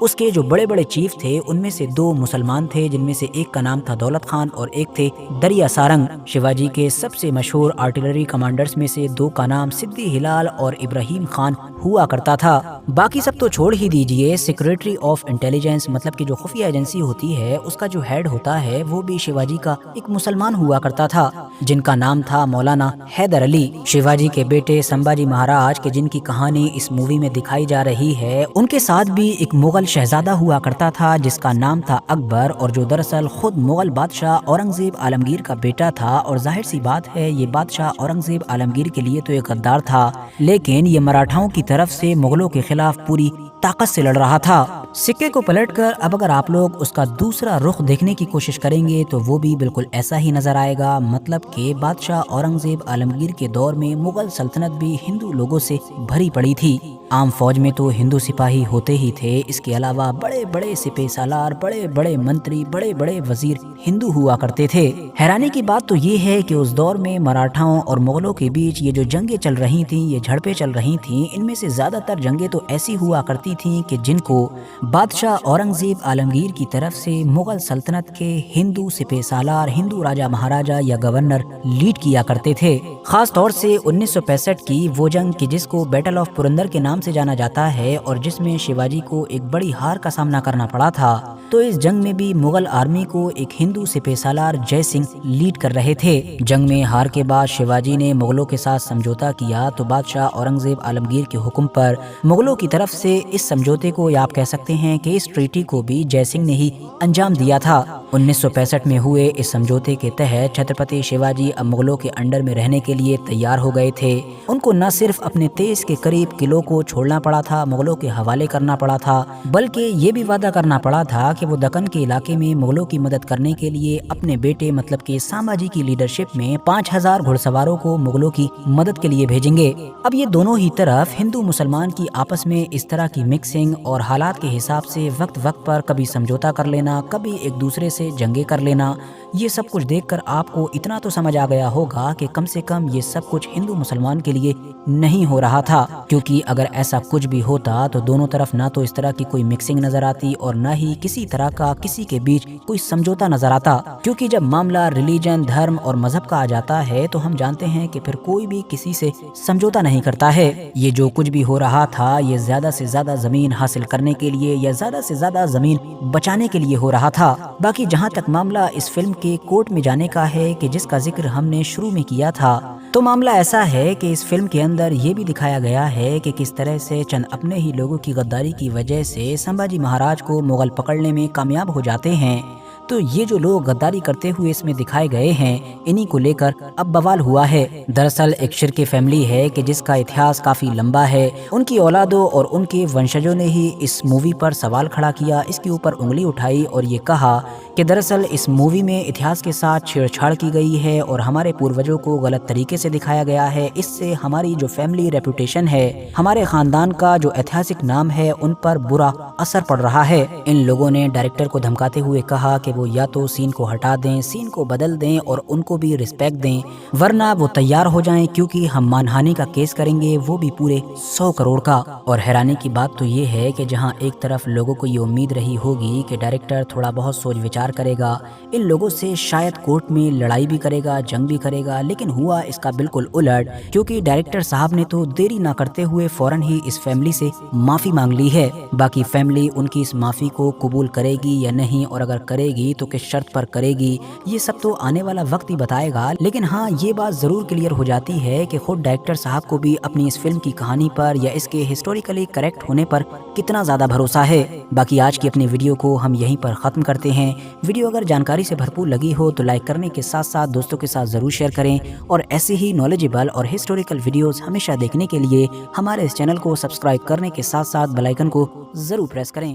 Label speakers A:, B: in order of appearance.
A: اس کے جو بڑے بڑے چیف تھے ان میں سے 2 مسلمان تھے، جن میں سے ایک کا نام تھا دولت خان اور ایک تھے دریا سارنگ۔ شیواجی کے سب سے مشہور آرٹلری کمانڈرز میں سے 2 کا نام سدی ہلال اور ابراہیم خان ہوا کرتا تھا۔ باقی سب تو چھوڑ ہی دیجئے، سیکریٹری آف انٹیلیجنس مطلب کہ جو خفیہ ایجنسی ہوتی ہے اس کا جو ہیڈ ہوتا ہے وہ بھی شیواجی کا ایک مسلمان ہوا کرتا تھا، جن کا نام تھا مولانا حیدر علی۔ شیواجی کے بیٹے سمبھاجی مہاراج کے جن کی کہانی اس مووی میں دکھائی جا رہی ہے، ان کے ساتھ بھی ایک مغل شہزادہ ہوا کرتا تھا جس کا نام تھا اکبر، اور جو دراصل خود مغل بادشاہ اورنگزیب عالمگیر کا بیٹا تھا، اور ظاہر سی بات ہے یہ بادشاہ اورنگزیب عالمگیر کے لیے تو ایک غدار تھا، لیکن یہ مراٹھاؤں کی طرف سے مغلوں کے خلاف پوری طاقت سے لڑ رہا تھا۔ سکے کو پلٹ کر اب اگر آپ لوگ اس کا دوسرا رخ دیکھنے کی کوشش کریں گے تو وہ بھی بالکل ایسا ہی نظر آئے گا، مطلب کہ بادشاہ اورنگزیب عالمگیر کے دور میں مغل سلطنت بھی ہندو لوگوں سے بھری پڑی تھی۔ عام فوج میں تو ہندو سپاہی ہوتے ہی تھے، اس کے علاوہ بڑے بڑے سپہ سالار، بڑے بڑے منتری، بڑے بڑے وزیر ہندو ہوا کرتے تھے۔ حیرانی کی بات تو یہ ہے کہ اس دور میں مراٹھاؤں اور مغلوں کے بیچ یہ جو جنگیں چل رہی تھیں، یہ جھڑپیں چل رہی تھیں، ان میں سے زیادہ تر جنگیں تو ایسی ہوا کرتی تھیں کہ جن کو بادشاہ اورنگزیب عالمگیر کی طرف سے مغل سلطنت کے ہندو سپہ سالار، ہندو راجہ مہاراجہ یا گورنر لیڈ کیا کرتے تھے۔ خاص طور سے 1965 کی وہ جنگ کہ جس کو بیٹل آف پورندر کے نام سے جانا جاتا ہے اور جس میں شیواجی کو ایک بڑی ہار کا سامنا کرنا پڑا تھا، تو اس جنگ میں بھی مغل آرمی کو ایک ہندو سپہ سالار جے سنگھ لیڈ کر رہے تھے۔ جنگ میں ہار کے بعد شیواجی نے مغلوں کے ساتھ سمجھوتا کیا تو بادشاہ اورنگزیب عالمگیر کے حکم پر مغلوں کی طرف سے اس سمجھوتے کو یا آپ کہہ سکتے ہیں کہ اس ٹریٹی کو بھی جے سنگھ نے ہی انجام دیا تھا۔ 1965 میں ہوئے اس سمجھوتے کے تحت چھترپتی شیواجی اب مغلوں کے انڈر میں رہنے کے لیے تیار ہو گئے تھے۔ ان کو نہ صرف اپنے 23 کے قریب قلعوں کو چھوڑنا پڑا تھا، مغلوں کے حوالے کرنا پڑا تھا، بلکہ یہ بھی وعدہ کرنا پڑا تھا کہ وہ دکن کے علاقے میں مغلوں کی مدد کرنے کے لیے اپنے بیٹے مطلب کہ سامبھاجی کی لیڈرشپ میں 5000 گھڑ سواروں کو مغلوں کی مدد کے لیے بھیجیں گے۔ اب یہ دونوں ہی طرف ہندو مسلمان کی آپس میں اس طرح کی مکسنگ اور حالات کے حساب سے وقت وقت پر کبھی سمجھوتا کر لینا، کبھی ایک دوسرے سے جنگیں کر لینا، یہ سب کچھ دیکھ کر آپ کو اتنا تو سمجھ آ گیا ہوگا کہ کم سے کم یہ سب کچھ ہندو مسلمان کے لیے نہیں ہو رہا تھا، کیونکہ اگر ایسا کچھ بھی ہوتا تو دونوں طرف نہ تو اس طرح کی کوئی مکسنگ نظر آتی اور نہ ہی کسی طرح کا کسی کے بیچ کوئی سمجھوتا نظر آتا، کیونکہ جب معاملہ ریلیجن، دھرم اور مذہب کا آ جاتا ہے تو ہم جانتے ہیں کہ پھر کوئی بھی کسی سے سمجھوتا نہیں کرتا ہے۔ یہ جو کچھ بھی ہو رہا تھا یہ زیادہ سے زیادہ زمین حاصل کرنے کے لیے یا زیادہ سے زیادہ زمین بچانے کے لیے ہو رہا تھا۔ باقی جہاں تک معاملہ اس فلم کے کورٹ میں جانے کا ہے کہ جس کا ذکر ہم نے شروع میں کیا تھا، تو معاملہ ایسا ہے کہ اس فلم کے اندر یہ بھی دکھایا گیا ہے کہ کس طرح سے چند اپنے ہی لوگوں کی غداری کی وجہ سے سمبھاجی مہاراج کو مغل پکڑنے میں کامیاب ہو جاتے ہیں۔ تو یہ جو لوگ غداری کرتے ہوئے اس میں دکھائے گئے ہیں، انہی کو لے کر اب بوال ہوا ہے۔ دراصل ایک شرکی فیملی ہے کہ جس کا اتہاس کافی لمبا ہے، ان کی اولادوں اور ان کے ونشجوں نے ہی اس مووی پر سوال کھڑا کیا، اس کے اوپر انگلی اٹھائی اور یہ کہا کہ دراصل اس مووی میں اتہاس کے ساتھ چھیڑ چھاڑ کی گئی ہے اور ہمارے پوروجوں کو غلط طریقے سے دکھایا گیا ہے، اس سے ہماری جو فیملی ریپوٹیشن ہے، ہمارے خاندان کا جو ایتہاسک نام ہے، ان پر برا اثر پڑ رہا ہے۔ ان لوگوں نے ڈائریکٹر کو دھمکاتے ہوئے کہا کہ وہ یا تو سین کو ہٹا دیں، سین کو بدل دیں اور ان کو بھی رسپیکٹ دیں، ورنہ وہ تیار ہو جائیں کیونکہ ہم مانہانی کا کیس کریں گے، وہ بھی پورے 100 کروڑ کا۔ اور حیرانی کی بات تو یہ ہے کہ جہاں ایک طرف لوگوں کو یہ امید رہی ہوگی کہ ڈائریکٹر تھوڑا بہت سوچ وچار کرے گا، ان لوگوں سے شاید کورٹ میں لڑائی بھی کرے گا، جنگ بھی کرے گا، لیکن ہوا اس کا بالکل الٹ، کیونکہ ڈائریکٹر صاحب نے تو دیری نہ کرتے ہوئے فوراً ہی اس فیملی سے معافی مانگ لی ہے۔ باقی فیملی ان کی اس معافی کو قبول کرے گی یا نہیں، اور اگر کرے گی تو کس شرط پر کرے گی، یہ سب تو آنے والا وقت ہی بتائے گا۔ لیکن ہاں یہ بات ضرور کلیئر ہو جاتی ہے کہ خود ڈائریکٹر صاحب کو بھی اپنی اس فلم کی کہانی پر یا اس کے ہسٹوریکلی کریکٹ ہونے پر کتنا زیادہ بھروسہ ہے۔ باقی آج کی اپنی ویڈیو کو ہم یہیں پر ختم کرتے ہیں۔ ویڈیو اگر جانکاری سے بھرپور لگی ہو تو لائک کرنے کے ساتھ ساتھ دوستوں کے ساتھ ضرور شیئر کریں، اور ایسے ہی نالجیبل اور ہسٹوریکل ویڈیوز ہمیشہ دیکھنے کے لیے ہمارے اس چینل کو سبسکرائب کرنے کے ساتھ ساتھ بیل آئیکن کو ضرور پریس کریں۔